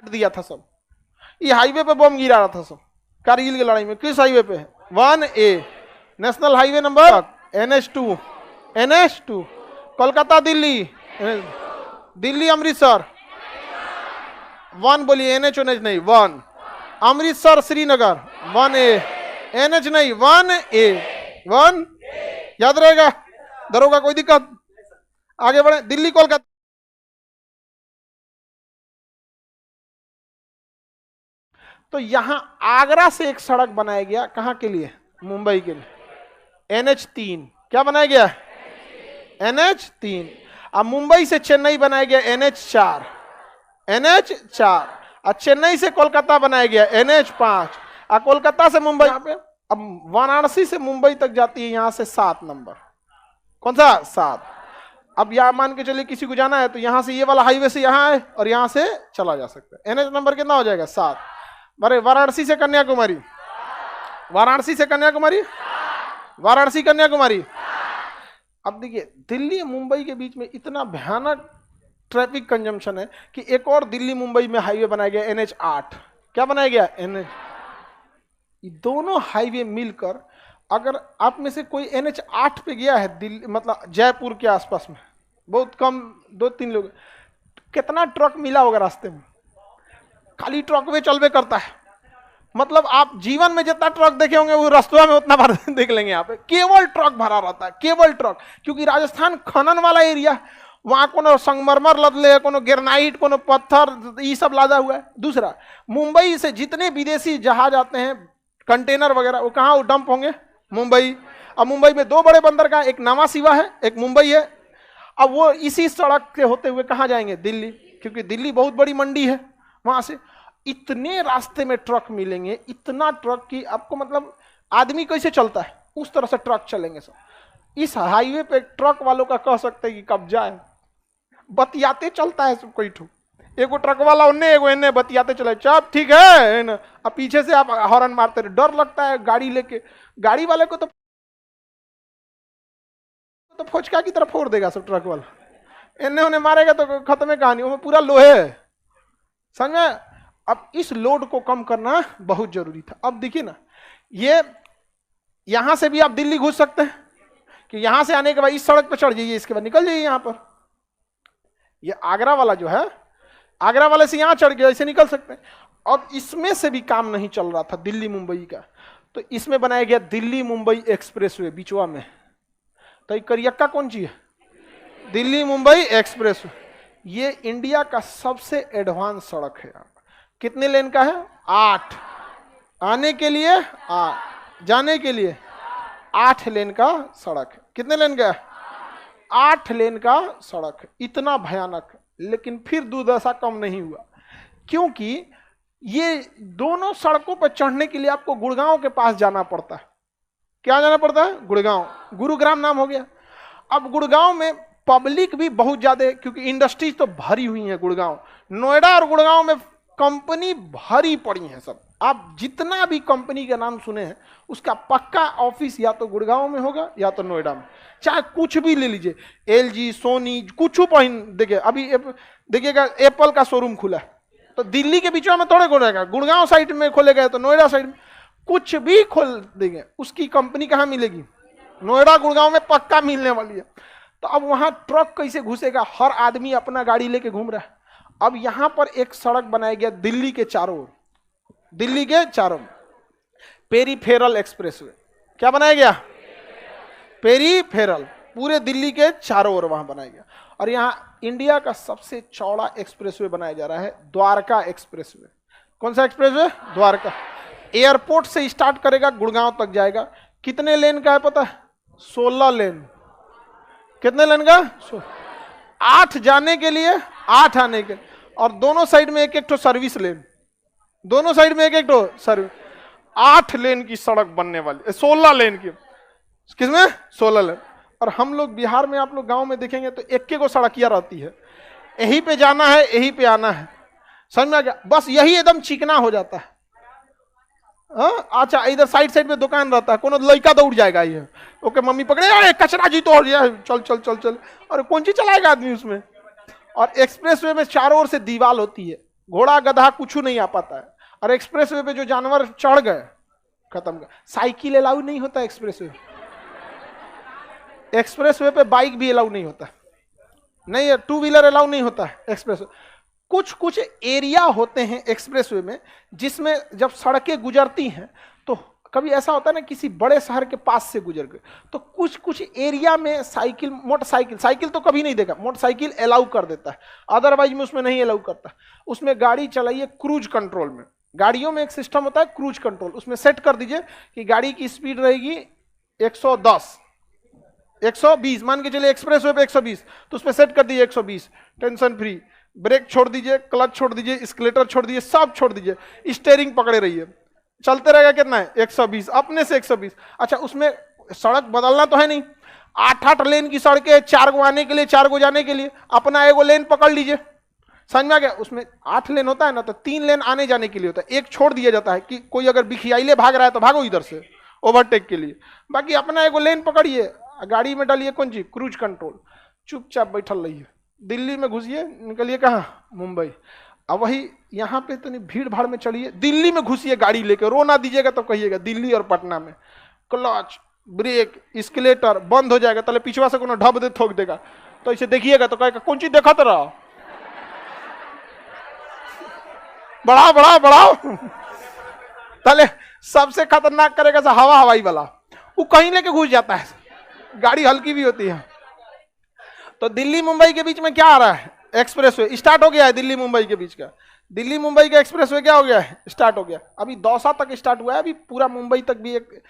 दिया था सब। ये हाईवे पे बम गिरा रहा था सब कारगिल की लड़ाई में। किस हाईवे पे है? 1A national highway number NH2 NH2 Kolkata Delhi Delhi Amritsar 1 बोलिए NH नहीं 1 अमृतसर श्रीनगर 1A NH नहीं 1A 1 याद रहेगा। दरोगा कोई दिक्कत? आगे बढ़े। दिल्ली कोलकाता तो यहां आगरा से एक सड़क बनाया गया कहां के लिए? मुंबई के लिए NH3 क्या बनाया गया? NH3। अब मुंबई से चेन्नई बनाया गया NH4 और चेन्नई से कोलकाता बनाया गया NH5 और कोलकाता से मुंबई पे अब वाराणसी से मुंबई तक जाती है यहां से 7 नंबर। कौन सा? 7। अब यहां मान के चलिए किसी को जाना है तो यहां से ये वाला हाईवे से यहां है और यहां से चला जा सकता है। NH नंबर कितना हो जाएगा? 7। अरे वाराणसी से कन्याकुमारी वाराणसी से कन्याकुमारी वाराणसी कन्याकुमारी। अब देखिए दिल्ली मुंबई के बीच में इतना भयानक ट्रैफिक कंजम्पशन है कि एक और दिल्ली मुंबई में हाईवे बनाया गया NH8। क्या बनाया गया? ये दोनों हाईवे मिलकर अगर आप में से कोई NH8 पे गया है दिल्ली मतलब जयपुर के आसपास में, बहुत कम 2-3 लोग, कितना ट्रक मिला होगा रास्ते में? खाली ट्रक वे चलवे करता है। मतलब आप जीवन में जितना ट्रक देखे होंगे वो रास्तों में उतना भर देख लेंगे। यहाँ पे केवल ट्रक भरा रहता है, केवल ट्रक। क्योंकि राजस्थान खनन वाला एरिया, वहां कोनो संगमरमर लदले, कोनो ग्रेनाइट, कोनो पत्थर, ये सब लादा हुआ है। दूसरा, मुंबई से जितने विदेशी जहाज आते हैं कंटेनर वगैरह, वो कहाँ वो डंप होंगे? मुंबई। अब मुंबई में 2 बड़े बंदरगाह, एक नावा शिवा है, एक मुंबई है। अब वो इसी सड़क से होते हुए कहाँ जाएंगे? दिल्ली, क्योंकि दिल्ली बहुत बड़ी मंडी है। वहां से इतने रास्ते में ट्रक मिलेंगे, इतना ट्रक कि आपको मतलब आदमी कैसे चलता है उस तरह से ट्रक चलेंगे सब। इस हाईवे पे ट्रक वालों का कह सकते हैं कि कब्जा है, बतियाते चलता है सब। कोई ठू एगो ट्रक वाला उन्ने एगो इन्ने बतियाते चले, चप ठीक है ना। अब पीछे से आप हॉर्न मारते रहे, डर लगता है गाड़ी लेके। गाड़ी वाले को तो फोचका की तरफ फोड़ देगा सब ट्रक वाला। इन्ने उन्हें मारेगा तो खत्म है कहानी, वो पूरा लोहे है, समझे। अब इस लोड को कम करना बहुत जरूरी था। अब देखिए ना, ये यहां से भी आप दिल्ली घुस सकते हैं कि यहां से आने के बाद इस सड़क पर चढ़ जाइए, इसके बाद निकल जाइए यहां पर। ये आगरा वाला जो है, आगरा वाले से यहां चढ़ गया, ऐसे निकल सकते हैं। अब इसमें से भी काम नहीं चल रहा था दिल्ली मुंबई का, तो इसमें बनाया गया दिल्ली मुंबई एक्सप्रेसवे बिचवा में। तो करियक्का कौन सी है? दिल्ली मुंबई एक्सप्रेसवे। ये इंडिया का सबसे एडवांस सड़क है। कितने लेन का है? 8। आने के लिए 8, जाने के लिए 8 लेन का सड़क है। कितने लेन का? 8 लेन का सड़क है। इतना भयानक, लेकिन फिर दुर्दशा कम नहीं हुआ, क्योंकि ये दोनों सड़कों पर चढ़ने के लिए आपको गुड़गांव के पास जाना पड़ता है। क्या जाना पड़ता है? गुड़गांव, गुरुग्राम नाम हो गया। अब गुड़गांव में पब्लिक भी बहुत ज्यादा है, क्योंकि इंडस्ट्रीज तो भरी हुई है गुड़गांव। नोएडा और गुड़गांव में कंपनी भरी पड़ी है सब। आप जितना भी कंपनी का नाम सुने हैं उसका पक्का ऑफिस या तो गुड़गांव में होगा या तो नोएडा में। चाहे कुछ भी ले लीजिए, LG, सोनी, कुछ देखिए अभी देखिएगा एप्पल का शोरूम खुला है, तो दिल्ली के बीच में थोड़े खोलेगा, गुड़गांव साइड में खोलेगा तो नोएडा साइड में, कुछ भी खोल देंगे उसकी कंपनी कहाँ मिलेगी? नोएडा गुड़गांव में पक्का मिलने वाली है। तो अब वहां ट्रक कैसे घुसेगा? हर आदमी अपना गाड़ी लेके घूम रहा है। अब यहां पर एक सड़क बनाया गया दिल्ली के चारों ओर, दिल्ली के चारों पेरीफेरल एक्सप्रेसवे। क्या बनाया गया? पेरीफेरल, पूरे दिल्ली के चारों ओर वहां बनाया गया। और यहाँ इंडिया का सबसे चौड़ा एक्सप्रेसवे बनाया जा रहा है, द्वारका एक्सप्रेसवे। कौन सा एक्सप्रेसवे? द्वारका। एयरपोर्ट से स्टार्ट करेगा, गुड़गांव तक जाएगा। कितने लेन का है पता है? 16 लेन। कितने लेन का? 8 जाने के लिए, 8 आने के लिए, और दोनों साइड में एक एक तो सर्विस लेन, दोनों साइड में एक एक तो सर्विस। 8 लेन की सड़क बनने वाली, 16 लेन की। किसमें? 16 लेन। और हम लोग बिहार में, आप लोग गांव में देखेंगे तो एक को सड़कियां रहती है, यहीं पे जाना है, यहीं पे आना है, समझ में आ गया? बस यही एकदम चिकना हो जाता है। अच्छा, इधर साइड में दुकान रहता है, कोनो लड़का दौड़ जाएगा, ये ओके मम्मी पकड़े, अरे कचरा जी तो चल चल चल चल, और कौन सी चलाएगा आदमी उसमें। और एक्सप्रेसवे में चारों ओर से दीवार होती है, घोड़ा गधा कुछ नहीं आ पाता है। और एक्सप्रेस वे पे जो जानवर चढ़ गए खत्म कर। साइकिल अलाउ नहीं होता एक्सप्रेस वे, एक्सप्रेस वे पे बाइक भी अलाउ नहीं होता, नहीं है, टू व्हीलर अलाउ नहीं होता है एक्सप्रेस वे। कुछ कुछ एरिया होते हैं एक्सप्रेस वे में जिसमें जब सड़कें गुजरती हैं तो कभी ऐसा होता है ना किसी बड़े शहर के पास से गुजर गए तो कुछ कुछ एरिया में साइकिल, मोटरसाइकिल, साइकिल तो कभी नहीं देगा, मोटरसाइकिल अलाउ कर देता है, अदरवाइज में उसमें नहीं अलाउ करता। उसमें गाड़ी चलाइए क्रूज कंट्रोल में, गाड़ियों में एक सिस्टम होता है क्रूज कंट्रोल, उसमें सेट कर दीजिए कि गाड़ी की स्पीड रहेगी 110, 120, मान के चलिए एक्सप्रेस वे पे 120, तो उसमें सेट कर दीजिए 120, टेंशन फ्री। ब्रेक छोड़ दीजिए, क्लच छोड़ दीजिए, स्केलेटर छोड़ दीजिए, सब छोड़ दीजिए, स्टीयरिंग पकड़े रहिए, चलते रहेगा। कितना है? 120, अपने से 120। अच्छा, उसमें सड़क बदलना तो है नहीं, 8-8 लेन की सड़कें, 4 गो आने के लिए, 4 गो जाने के लिए, अपना एगो लेन पकड़ लीजिए। समझ में आ गया? उसमें 8 लेन होता है ना, तो 3 लेन आने जाने के लिए होता है, एक छोड़ दिया जाता है कि कोई अगर बिखियाइले भाग रहा है तो भागो इधर से ओवरटेक के लिए, बाकी अपना एगो लेन पकड़िए, गाड़ी में डालिए कौन चीज? क्रूज कंट्रोल, चुपचाप बैठल रहिए। दिल्ली में घुसिए, निकलिए कहाँ? मुंबई। अब वही यहाँ पे तो नहीं, भीड़ भाड़ में चलिए, दिल्ली में घुसिए गाड़ी लेके, रो ना दीजिएगा तो कहिएगा दिल्ली और पटना में क्लच, ब्रेक, स्केलेटर बंद हो जाएगा, तले पिछवा से कोनो ढब दे ठोक देगा, तो इसे देखिएगा तो कहेगा कौन चीज देखा तो रहा, बढ़ाओ बढ़ाओ बढ़ाओ। तले सबसे खतरनाक करेगा सा हवाई वाला, वो कहीं लेके घुस जाता है, गाड़ी हल्की भी होती है। तो दिल्ली मुंबई के बीच में क्या आ रहा है? एक्सप्रेसवे स्टार्ट हो गया है, दिल्ली मुंबई के बीच का, दिल्ली मुंबई का एक्सप्रेसवे क्या हो गया है? स्टार्ट हो गया। अभी दौसा तक स्टार्ट हुआ है, अभी पूरा मुंबई तक भी एक